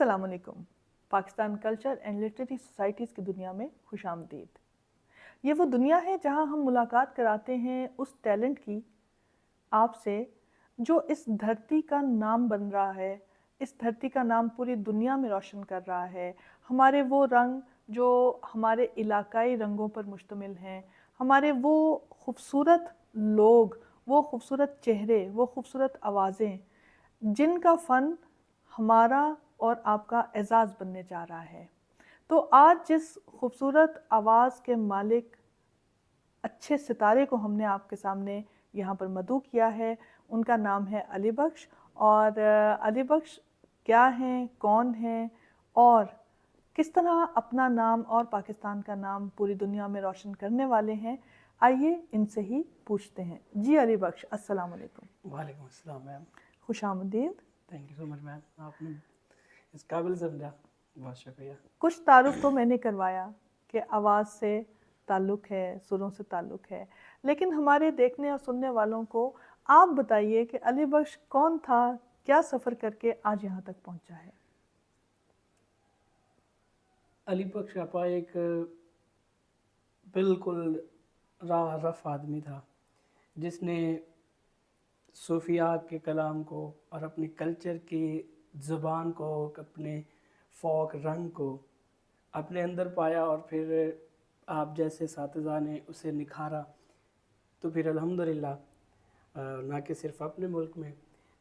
अस्सलामुअलैकुम। Pakistan culture and literary societies की दुनिया में खुशामदीद। ये वो दुनिया है जहां हम मुलाकात कराते हैं उस टैलेंट की आपसे जो इस धरती का नाम बन रहा है, इस धरती का नाम पूरी दुनिया में रोशन कर रहा है। हमारे वो रंग जो हमारे इलाकाई रंगों पर मुश्तमिल हैं, हमारे वो खूबसूरत लोग, वो खूबसूरत चेहरे, वो खूबसूरत आवाज़ें जिनका फ़न हमारा और आपका एजाज़ बनने जा रहा है। तो आज जिस खूबसूरत आवाज़ के मालिक अच्छे सितारे को हमने आपके सामने यहाँ पर मदऊ किया है, उनका नाम है अली बख्श। और अली बख्श क्या हैं, कौन हैं और किस तरह अपना नाम और पाकिस्तान का नाम पूरी दुनिया में रोशन करने वाले हैं, आइए इनसे ही पूछते हैं। जी अली बख्श, अस्सलाम वालेकुम। वालेकुम अस्सलाम मैम। खुशामदीद। Thank you so much ma'am, आपने इस काबिल समझा, बहुत शुक्रिया। कुछ तारुफ तो मैंने करवाया कि आवाज़ से ताल्लुक़ है, सुरों से ताल्लुक़ है, लेकिन हमारे देखने और सुनने वालों को आप बताइए कि अली बख्श कौन था, क्या सफ़र करके आज यहाँ तक पहुँचा है। अली बख्श आपा एक बिल्कुल राह रफ़ आदमी था जिसने सूफियात के कलाम को और अपने कल्चर की ज़ुबान को, अपने फ़ोक रंग को अपने अंदर पाया और फिर आप जैसे साथीज़ा ने उसे निखारा। तो फिर अल्हम्दुलिल्लाह ना कि सिर्फ अपने मुल्क में,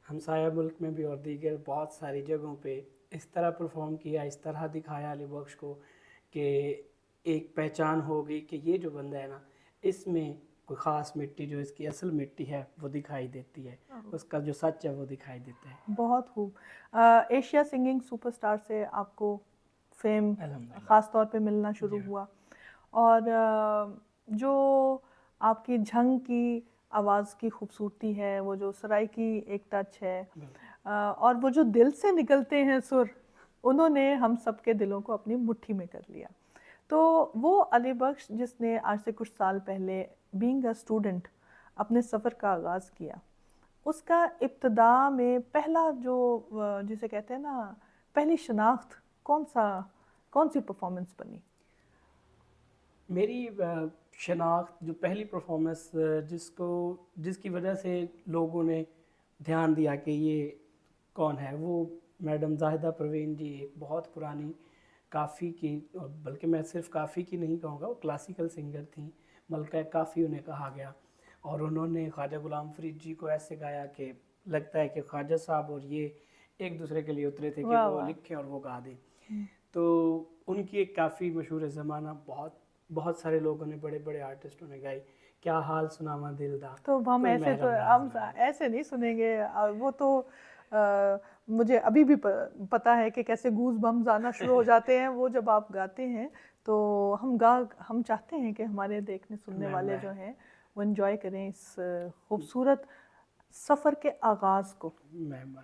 हमसाया मुल्क में भी और दीगर बहुत सारी जगहों पे इस तरह परफॉर्म किया, इस तरह दिखाया अली बख्श को कि एक पहचान हो गई कि ये जो बंदा है ना, इसमें कोई ख़ास मिट्टी जो इसकी असल मिट्टी है वो दिखाई देती है, उसका जो सच है वो दिखाई देता है। बहुत खूब। एशिया सिंगिंग सुपरस्टार से आपको फेम अल्हम्दुलिल्लाह। ख़ास तौर पे मिलना शुरू जी हुआ और जो आपकी झंग की आवाज़ की खूबसूरती है, वो जो सराइकी एक टच है, बिल्कुल। और वो जो दिल से निकलते हैं सुर, उन्होंने हम सब के दिलों को अपनी मुट्ठी में कर लिया। तो वो अली बख्श जिसने आज से कुछ साल पहले बीइंग अ स्टूडेंट अपने सफ़र का आगाज़ किया, उसका इब्तिदा में पहला जो जिसे कहते हैं ना, पहली शनाख्त कौन सी परफॉर्मेंस बनी। मेरी शनाख्त जो पहली परफॉर्मेंस जिसकी वजह से लोगों ने ध्यान दिया कि ये कौन है, वो मैडम जाहिदा परवीन जी, एक बहुत पुरानी काफ़ी की, बल्कि मैं सिर्फ काफ़ी की नहीं कहूँगा, वो क्लासिकल सिंगर थी, मलका काफ़ी उन्हें कहा गया। और उन्होंने ख्वाजा गुलाम फरीद जी को ऐसे गाया कि लगता है कि ख्वाजा साहब और ये एक दूसरे के लिए उतरे थे कि वाह वो वाह। लिखें और वो गा दें। तो उनकी एक काफ़ी मशहूर ज़माना बहुत बहुत सारे लोगों ने, बड़े बड़े आर्टिस्टों ने गाई, क्या हाल सुनावा दिल दा, तो हम कोई ऐसे तो महरम राज हम ना। ऐसे नहीं सुनेंगे। वो तो मुझे अभी भी पता है कि कैसे गूज बम्स आना शुरू हो जाते हैं वो जब आप गाते हैं। तो हम चाहते हैं कि हमारे देखने सुनने वाले जो हैं वो एंजॉय करें इस खूबसूरत सफ़र के आगाज़ को। मैम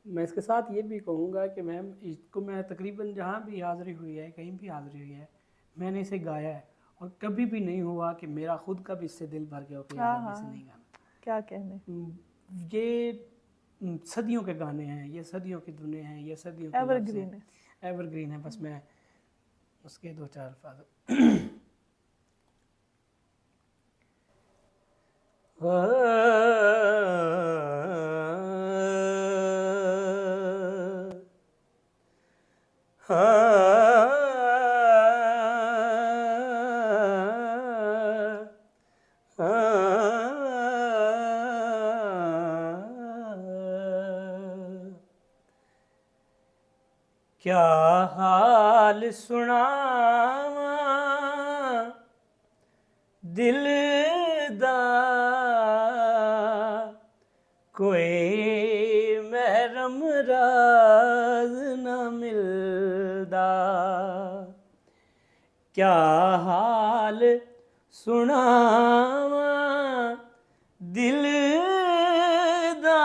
मैं इसके साथ ये भी कहूँगा कि मैम इसको मैं तकरीबन जहाँ भी हाज़िरी हुई है, कहीं भी हाज़िरी हुई है, मैंने इसे गाया है और कभी भी नहीं हुआ कि मेरा खुद का भी इससे दिल भर गया हो कि यार हाँ अब इसे हाँ, नहीं गाना। क्या कहने। ये सदियों के गाने हैं, ये सदियों की धुनें हैं, ये सदियों के लफ्ज़ हैं, एवरग्रीन है। एवरग्रीन है। बस मैं उसके दो चार अल्फाज क्या हाल सुनावा दिल दा, कोई महरम राज न मिलदा, क्या हाल सुनावा दिल दा,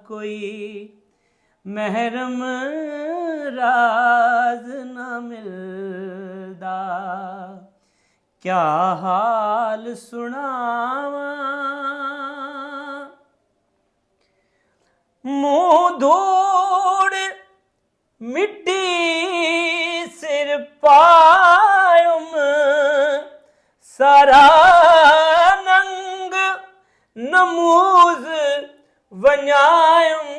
कोई महरम राज न मिलदा, क्या हाल सुनावा मुंह धूड़ मिट्टी सिर पायुम सारा नंग नमूज वञायुम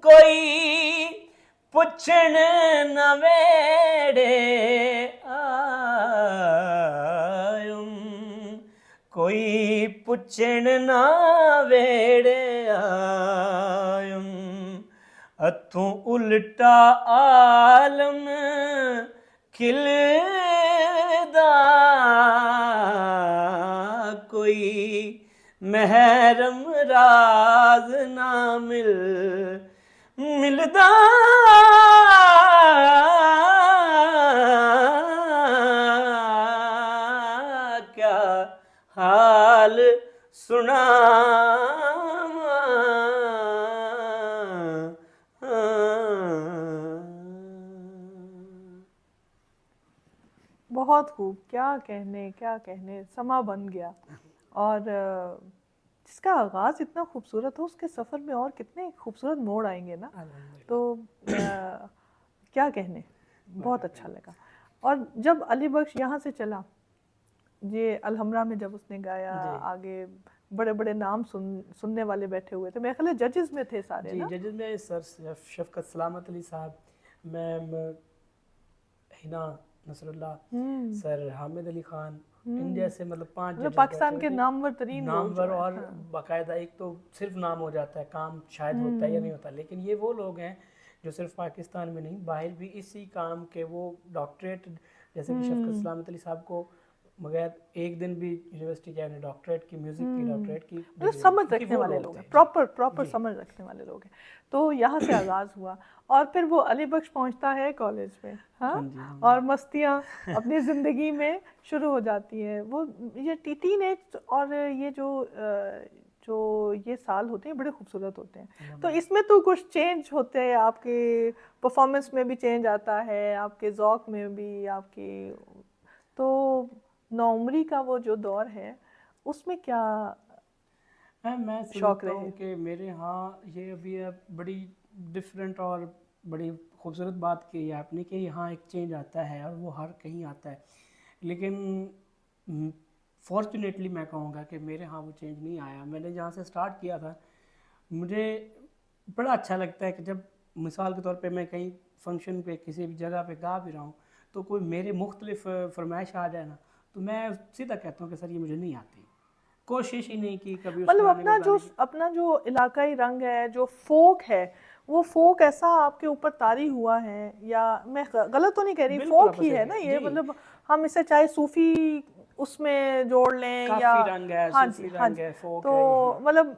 कोई पुछण न वेड़े आयुम कोई पुछण न वेड़े आयुम हथों उल्टा आलम खिलदा कोई महरम राज ना मिलदा क्या हाल सुना बहुत खूब, क्या कहने, समा बन गया। और जिसका आगाज़ इतना खूबसूरत हो उसके सफ़र में और कितने खूबसूरत मोड़ आएंगे ना, तो क्या कहने, बहुत अच्छा लगा। और जब अली बख्श यहाँ से चला, ये अलहमरा में जब उसने गाया, आगे बड़े बड़े नाम सुनने वाले बैठे हुए थे, मेरे ख्याल जजेस में थे सारे जी, ना? जजेस में सर शफकत सलामत अली साहब, मैम हिना नसरुल्लाह, सर हामिद अली खान, इन जैसे मतलब 5 जजेस पाकिस्तान के नामवर तरीन नामवर और बाकायदा, एक तो सिर्फ नाम हो जाता है, काम शायद होता है या नहीं होता, लेकिन ये वो लोग हैं जो सिर्फ पाकिस्तान में नहीं बाहर भी इसी काम के वो डॉक्टरेट, जैसे कि शफकत सलामत अली साहब को बगैर एक दिन भी यूनिवर्सिटी गए ने डॉक्टरेट की, म्यूजिक की डॉक्टरेट की, मतलब समझ रखने वाले लोग हैं, प्रॉपर समझ रखने वाले लोग हैं। तो यहाँ से आगाज़ हुआ और फिर वो अली बख्श पहुँचता है कॉलेज में, हाँ, और मस्तियाँ अपनी ज़िंदगी में शुरू हो जाती हैं। वो ये टीनेज और ये जो ये साल होते हैं बड़े खूबसूरत होते हैं। तो इसमें तो कुछ चेंज होते हैं, आपके परफॉर्मेंस में भी चेंज आता है, आपके ज़ौक़ में भी, आपकी, तो नौउम्री का वो जो दौर है उसमें क्या मैं शौक समझता हूँ रहे? कि मेरे यहाँ ये अभी बड़ी डिफरेंट और बड़ी खूबसूरत बात की है आपने कि यहाँ एक चेंज आता है और वो हर कहीं आता है, लेकिन फॉर्चुनेटली मैं कहूँगा कि मेरे यहाँ वो चेंज नहीं आया। मैंने जहाँ से स्टार्ट किया था, मुझे बड़ा अच्छा लगता है कि जब मिसाल के तौर पे मैं कहीं फंक्शन पे किसी भी जगह पे गा भी रहा हूँ तो कोई मेरे मुख्तलिफ फरमाइश आ जाए ना, तो मैं सीधा कहता हूँ कि सर ये मुझे नहीं आती, कोशिश ही नहीं की कभी। मतलब अपना जो इलाकाई रंग है, जो फोक है, वो फोक ऐसा आपके ऊपर तारी हुआ है, या मैं गलत तो नहीं कह रही, फोक ही है ना ये, मतलब हम इसे चाहे सूफी उसमें जोड़ लें या रंग है, हाँ सूफी जी हाँ रंग जी, है, फोक तो है। मतलब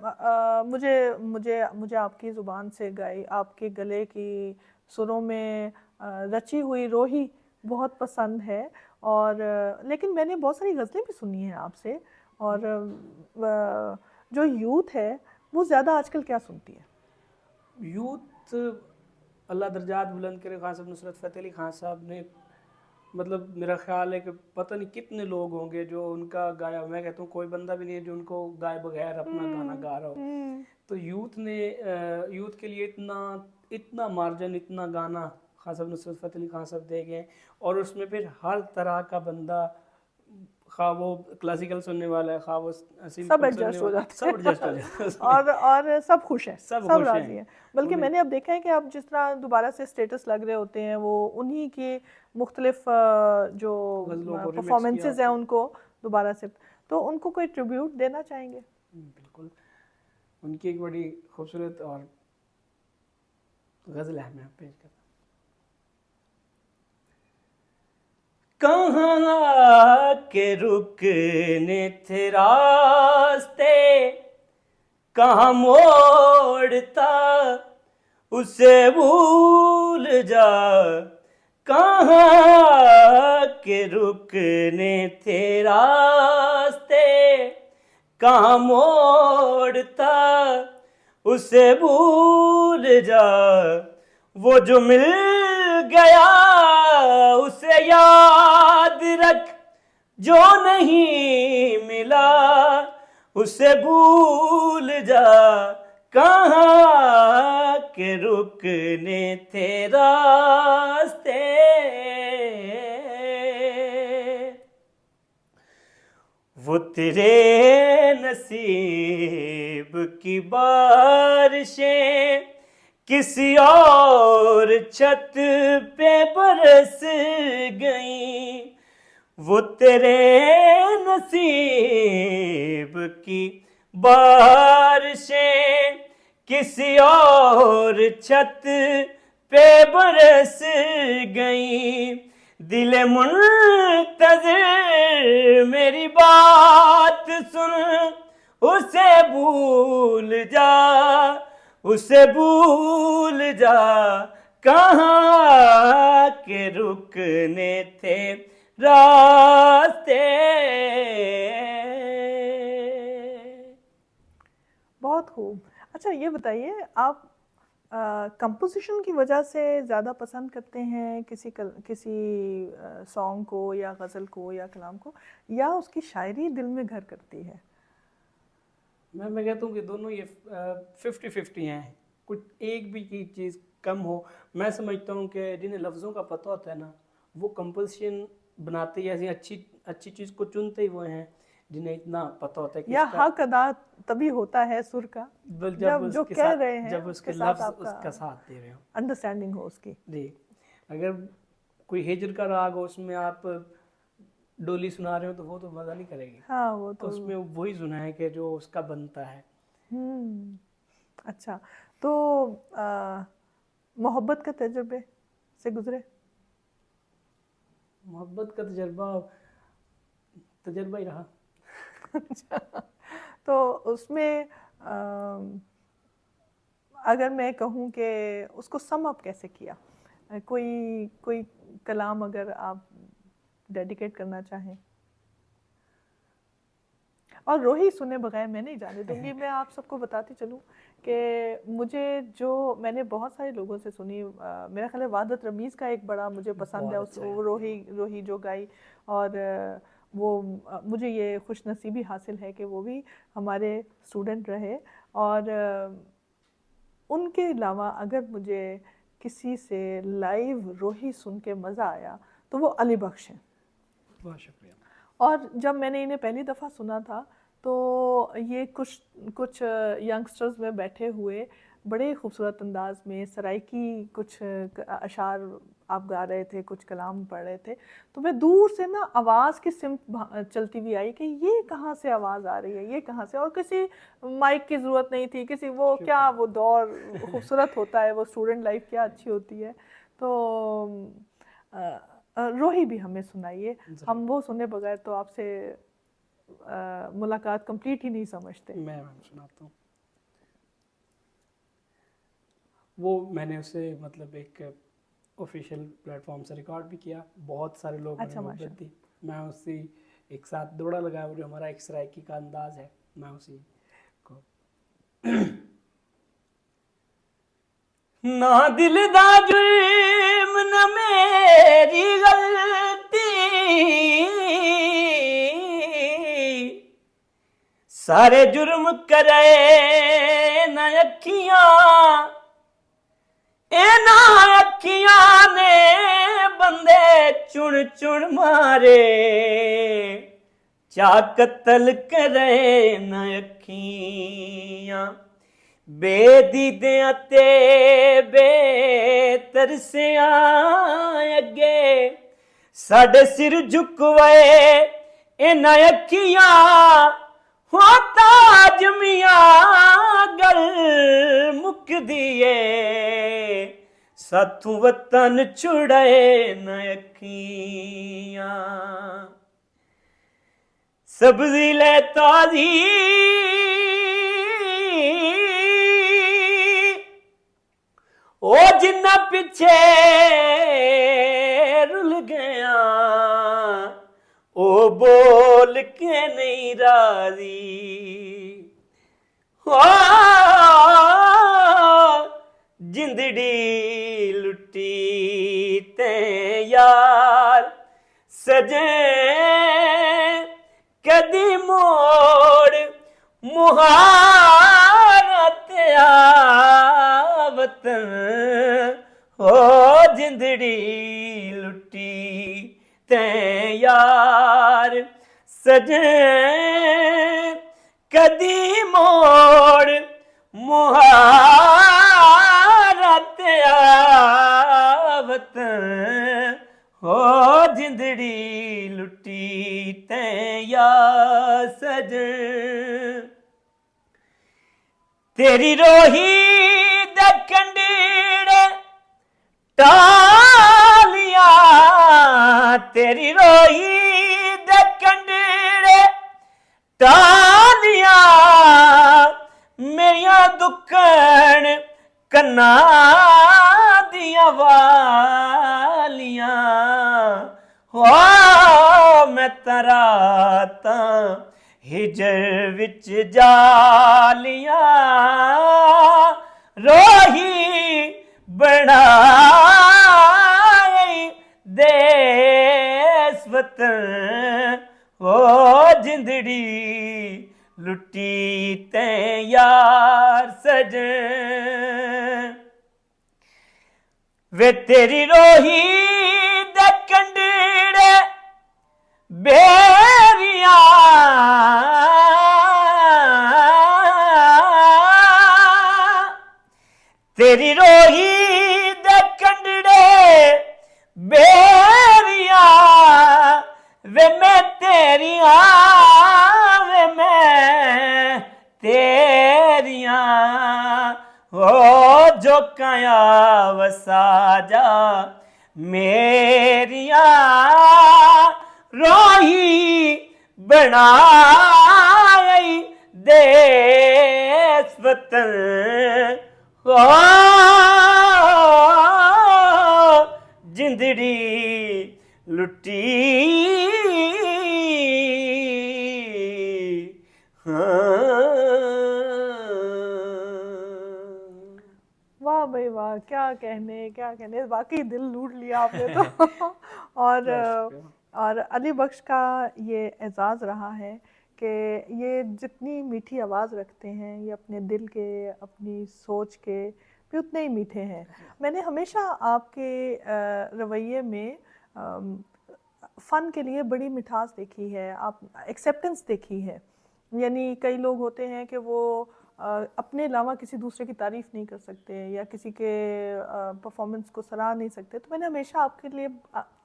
मुझे मुझे मुझे आपकी ज़ुबान से गाई, आपके गले की सुरों में रची हुई रोही बहुत पसंद है। और लेकिन मैंने बहुत सारी गज़लें भी सुनी हैं आपसे, और जो यूथ है वो ज़्यादा आजकल क्या सुनती है? यूथ अल्लाह दर्जात बुलंद करे, खान साहब नुसरत फ़तेह अली खान साहब ने, मतलब मेरा ख्याल है कि पता नहीं कितने लोग होंगे जो उनका गाया, मैं कहता हूँ कोई बंदा भी नहीं है जो उनको गाए बगैर अपना गाना गा रहा हो। तो यूथ के लिए इतना मार्जिन, इतना गाना खान साहब नुसरत फ़तेह अली खान साहब दे गए, और उसमें फिर हर तरह का बंदा, खा वो क्लासिकल सुनने वाला है, खा वो सब एडजस्ट हो जाते सब एडजस्ट हो जाता है और सब खुश हैं, सब राजी हैं। बल्कि उन्हें मैंने अब देखा है कि आप जिस तरह दोबारा से स्टेटस लग रहे होते हैं, वो उन्हीं के मुख्तलिफ जो गज़लों को रिमिक्स परफॉर्मेंसेज हैं उनको दोबारा से, तो उनको कोई ट्रिब्यूट देना चाहेंगे? बिल्कुल, उनकी एक बड़ी खूबसूरत और गज़ल है, मैं पेश करता हूँ। कहाँ के रुकने थे रास्ते, कहाँ मोड़ता उसे भूल जा, कहाँ के रुकने थे रास्ते, कहाँ मोड़ता उसे भूल जा, वो जो मिल गया उसे याद रख, जो नहीं मिला उसे भूल जा, कहाँ के रुकने थे रास्ते, वो तेरे नसीब की बारिशें किसी और छत पे बरस गई, वो तेरे नसीब की बारिशें किसी और छत पे बरस गई। दिल मुंतज़िर मेरी बात सुन, उसे भूल जा, उसे भूल जा, कहाँ के रुकने थे रास्ते। बहुत खूब। अच्छा ये बताइए, आप कंपोजिशन की वजह से ज़्यादा पसंद करते हैं किसी सॉन्ग को या गज़ल को या कलाम को, या उसकी शायरी दिल में घर करती है? मैं कहता हूँ कि दोनों ये 50-50 हैं, कुछ एक भी की चीज़ कम हो। मैं समझता हूँ कि जिन्हें लफ्ज़ों का पता होता है ना, वो कंपोजिशन बनाते ही ऐसी अच्छी चीज़ को चुनते ही वो हैं जिन्हें इतना पता होता है कि या हक अदा तभी होता है सुर का, जब जो कह रहे हैं जब उसके लफ्ज़ उसका साथ दे रहे हो, अंडरस्टैंडिंग हो उसकी। जी, अगर कोई हिजर का राग हो, उसमें आप डोली सुना रहे हो तो वो तो मज़ा नहीं करेगी। हाँ वो तो उसमें वही सुना है कि जो उसका बनता है। अच्छा, तो मोहब्बत का तजुर्बे से गुजरे? मोहब्बत का तजर्बा ही रहा। अच्छा, तो उसमें अगर मैं कहूँ कि उसको सम अप कैसे किया, कोई कलाम अगर आप डेडिकेट करना चाहें? और रोही सुने बगैर मैं नहीं जाने दूंगी। मैं आप सबको बताती चलूँ कि मैंने बहुत सारे लोगों से सुनी, मेरा ख्याल है वादत रमीज़ का एक बड़ा मुझे पसंद है, वो रोही जो गाई, और मुझे ये खुश नसीबी हासिल है कि वो भी हमारे स्टूडेंट रहे। और उनके अलावा अगर मुझे किसी से लाइव रोही सुन के मज़ा आया तो वो अली बख्श हैं। बहुत शुक्रिया। और जब मैंने इन्हें पहली दफ़ा सुना था तो ये कुछ यंगस्टर्स में बैठे हुए बड़े खूबसूरत अंदाज में सराइकी कुछ अशार आप गा रहे थे, कुछ कलाम पढ़ रहे थे, तो मैं दूर से ना आवाज़ की सिमत चलती हुई आई कि ये कहाँ से आवाज़ आ रही है, ये कहाँ से। और किसी माइक की ज़रूरत नहीं थी, किसी वो दौर खूबसूरत होता है, वो स्टूडेंट लाइफ क्या अच्छी होती है। तो रोही भी हमें सुनाइए, हम वो सुने बगैर तो आपसे मुलाकात कंप्लीट ही नहीं समझते। मैं सुनाता हूँ। वो मैंने उसे मतलब एक ऑफिशियल प्लेटफॉर्म से रिकॉर्ड भी किया, बहुत सारे लोग अच्छा, मुझे मोहब्बत दी, मैं उसी एक साथ दौड़ा लगाया। जो हमारा एक सराइकी का अंदाज है, मैं उसी को ना दिल दा जुर्म न मेरी गलती, सारे जुर्म करे न अखियां, इन्हां अखियां ने बंदे चुन चुन मारे, चा कत्ल करे न अखियां, बेदीदियां ते बेतरसियां अगे साडे सिर झुकवाए इन्हां अखियां, हो ताज मियां गल मुकदी ए, साथू वतन छुड़ाए न अखियां, सब्जी ले ताजी ओ जिन्ना पिछे रुल गया, ओ बोल के नहीं राजी, ओ जिंदड़ी लुटी ते यार सजे, कदी मोड़ मुहारा ते तेरा वतन हो जिंदड़ी लुटी ते यार सजन कदी मोड़ मुहारा तेरा वतन हो जिंदड़ी लुटी ते यार सजन तेरी रोही दे कंडीड़े टालियां तेरी रोही दे कंडीड़े टालियां मेरिया दुखन कन्ना दिया वालियां हो मैं तराता हिजर विच जालियां रोही बनाई देस वतन ओ जिंदड़ी लुटी ते यार सजन वे तेरी रोही दे कंडीड़े बेरिया तेरी रोही दे कंडड़े बेरिया वे मैं तेरिया वे मैं तेरिया हो जो काया वसा जा मेरिया रोही बनाई देस वतन ओ जिंदड़ी लुटी वाह भाई वाह, क्या कहने, वाकई दिल लूट लिया आपने तो। और अली बख्श का ये एजाज़ रहा है कि ये जितनी मीठी आवाज़ रखते हैं ये अपने दिल के, अपनी सोच के भी उतने ही मीठे हैं। मैंने हमेशा आपके रवैये में फ़न के लिए बड़ी मिठास देखी है, आप एक्सेप्टेंस देखी है। यानी कई लोग होते हैं कि वो अपने अलावा किसी दूसरे की तारीफ़ नहीं कर सकते या किसी के परफॉर्मेंस को सराह नहीं सकते, तो मैंने हमेशा आपके लिए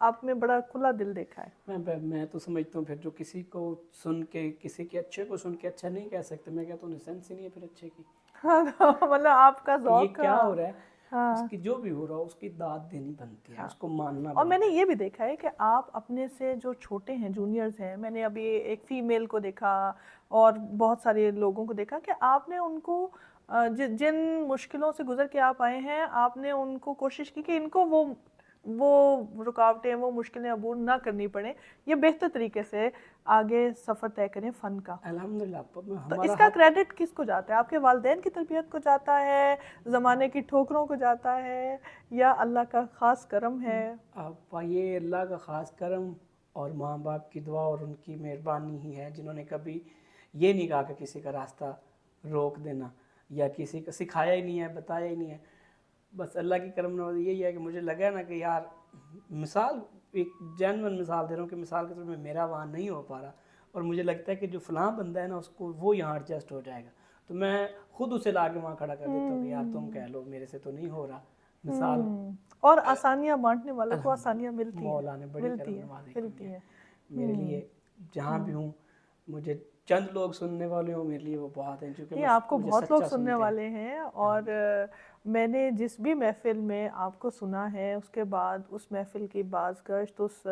आप में बड़ा खुला दिल देखा है। मैं तो समझता हूँ फिर जो किसी को सुन के, किसी के अच्छे को सुन के अच्छा नहीं कह सकते, मैं कहता हूँ सेंस ही नहीं है फिर अच्छे की। हाँ, तो मतलब आपका ये ज़ौक़ क्या हो रहा है, हाँ। उसकी जो भी हो रहा हो उसकी दाद देनी बनती है, हाँ। उसको मानना और बनता मैंने ये भी देखा है कि आप अपने से जो छोटे हैं, जूनियर्स हैं, मैंने अभी एक फ़ीमेल को देखा और बहुत सारे लोगों को देखा कि आपने उनको जिन मुश्किलों से गुजर के आप आए हैं, आपने उनको कोशिश की कि इनको वो रुकावटें, वो मुश्किलें अबूर ना करनी पड़े, ये बेहतर तरीके से आगे सफ़र तय करें फ़न का। अल्हम्दुलिल्लाह। तो इसका क्रेडिट किसको जाता है? आपके वालिदैन की तरबियत को जाता है, ज़माने की ठोकरों को जाता है, या अल्लाह का ख़ास करम है? आप ये अल्लाह का ख़ास करम और माँ बाप की दुआ और उनकी मेहरबानी ही है, जिन्होंने कभी ये नहीं कहा कि किसी का रास्ता रोक देना या किसी को सिखाया ही नहीं है, बताया ही नहीं है। बस अल्लाह की करम नवाज़ी यही है कि मुझे लगा ना कि यार, मिसाल एक जेन्युइन मिसाल दे रहा हूँ कि मिसाल के तौर पर मेरा वहाँ नहीं हो पा रहा और मुझे लगता है कि जो फ़लाँ बंदा है ना उसको वो यहाँ एडजस्ट हो जाएगा, तो मैं ख़ुद उसे ला के वहाँ खड़ा कर देता हूँ कि यार तुम कह लो, मेरे से तो नहीं हो रहा। मिसाल और आसानियाँ बांटने वालों को आसानियाँ मिलती हैं, मौला ने बड़ी करम नवाज़ी मिलती है। मेरे लिए। जहाँ भी हूँ, मुझे चंद लोग सुनने वाले हो मेरे लिए वो बहुत हैं, क्योंकि नहीं, आपको बहुत लोग सुनने वाले हैं। और मैंने जिस भी महफ़िल में आपको सुना है, उसके बाद उस महफ़िल की बाज़गश्त, उस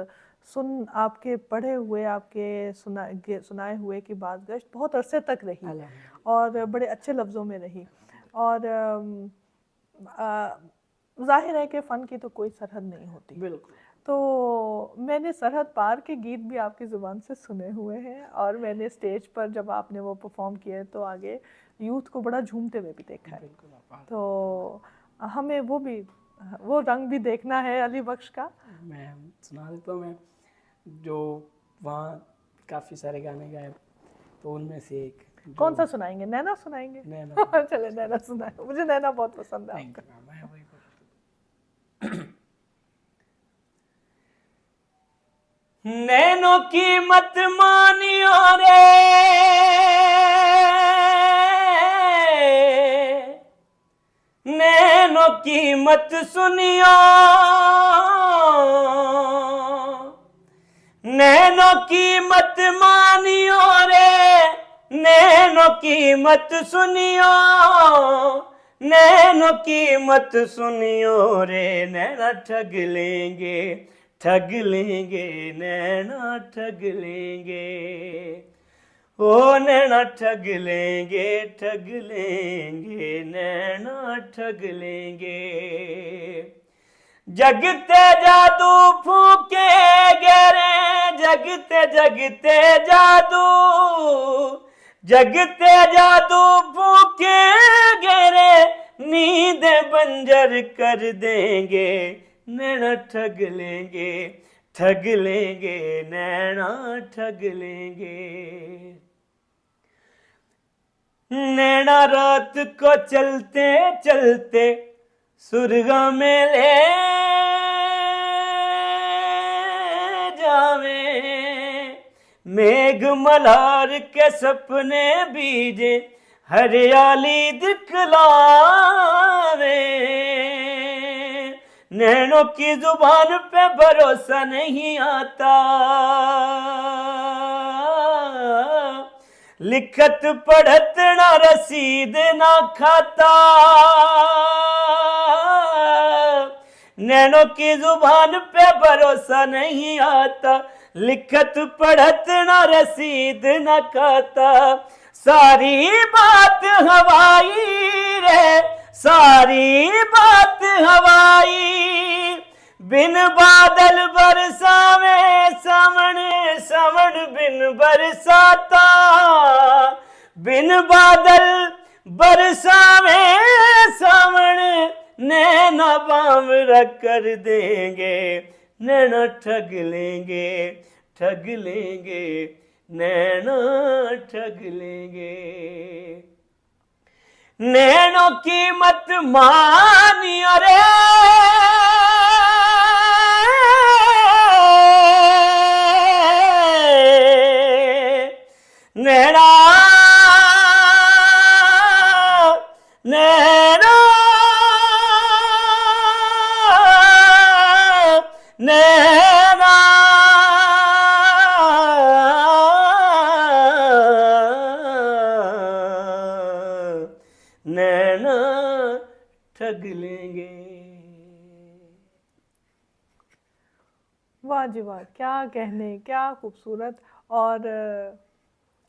आपके पढ़े हुए, आपके सुनाए हुए की बाज़गश्त बहुत अरसे तक रही और बड़े अच्छे लफ्ज़ों में रही। और ज़ाहिर है कि फ़न की तो कोई सरहद नहीं होती। बिल्कुल। तो मैंने सरहद पार के गीत भी आपकी ज़ुबान से सुने हुए हैं और मैंने स्टेज पर जब आपने वो परफॉर्म किए तो आगे यूथ को बड़ा झूमते हुए भी देखा है। तो हमें वो रंग भी देखना है अली बख्श का। मैं सुना देता हूँ। मैं जो वहाँ काफ़ी सारे गाने गाए, तो उनमें से एक कौन सा सुनाएंगे? नैना सुनाएंगे? नैना। चले नैना सुनाए, मुझे नैना बहुत पसंद है थैंक आपका। यू, मैं वही बोल। नैनों की मत मानियो रे, नैनों की मत सुनियो, नैनों की मत मानियो रे, नैनों की मत सुनियो, नैनों की मत सुनियो रे, नैना ठग लेंगे, ठग लेंगे, नैना ठग लेंगे, ओ नैना ठग लेंगे, ठग लेंगे, नैना ठग लेंगे। जगते जादू फूकेंगे रे, जगते जगते जादू, जगते जादू फूकेंगे रे, नींद बंजर कर देंगे, नैना ठग लेंगे, ठग लेंगे, नैना ठग लेंगे। नैना रात को चलते चलते सुरगा में ले जावे, मेघ मल्हार के सपने बीजे हरियाली दिखलावे, नैनों की जुबान पे भरोसा नहीं आता, लिखत पढ़त ना रसीद ना खाता, नैनों की जुबान पे भरोसा नहीं आता, लिखत पढ़त ना रसीद ना खाता, सारी बात हवाई रे, सारी बात हवाई, बिन बादल बरसावे सावन, सावन बिन बरसाता, बिन बादल बरसावे सावन, नैना बावरा कर देंगे, नैना ठग लेंगे, ठग लेंगे, नैना ठग लेंगे। नैनों की मत मानियो रे, नैना, नैना, नैना, नैना ठग लेंगे। वाह जी वाह, क्या कहने, क्या खूबसूरत। और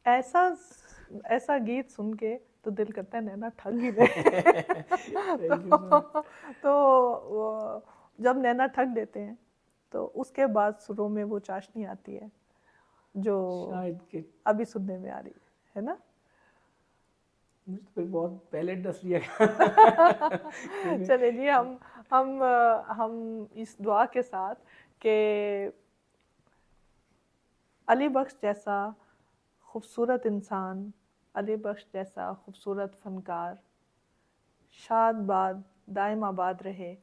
ऐसा गीत सुन के तो दिल करता है नैना ठग ही ले। तो जब नैना ठग देते हैं तो उसके बाद सुरों में वो चाशनी आती है जो शायद कि अभी सुनने में आ रही है ना। मुझे तो बहुत पहले डस लिया। चलिए जी, हम इस दुआ के साथ कि अली बख्श जैसा खूबसूरत इंसान, अली बख्श जैसा खूबसूरत फनकार शाद बाद दायम आबाद रहे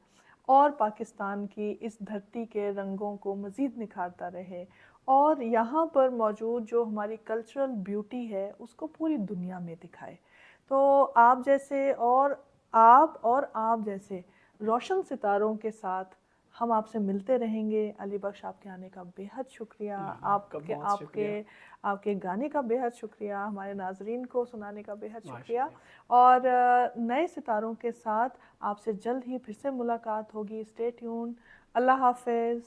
और पाकिस्तान की इस धरती के रंगों को मज़ीद निखारता रहे और यहाँ पर मौजूद जो हमारी कल्चरल ब्यूटी है उसको पूरी दुनिया में दिखाए। तो आप जैसे और आप जैसे रोशन सितारों के साथ हम आपसे मिलते रहेंगे। अली बख्श, आपके आने का बेहद शुक्रिया, आपके गाने का बेहद शुक्रिया, हमारे नाजरीन को सुनाने का बेहद शुक्रिया और नए सितारों के साथ आपसे जल्द ही फिर से मुलाकात होगी। Stay tuned. अल्लाह हाफिज़।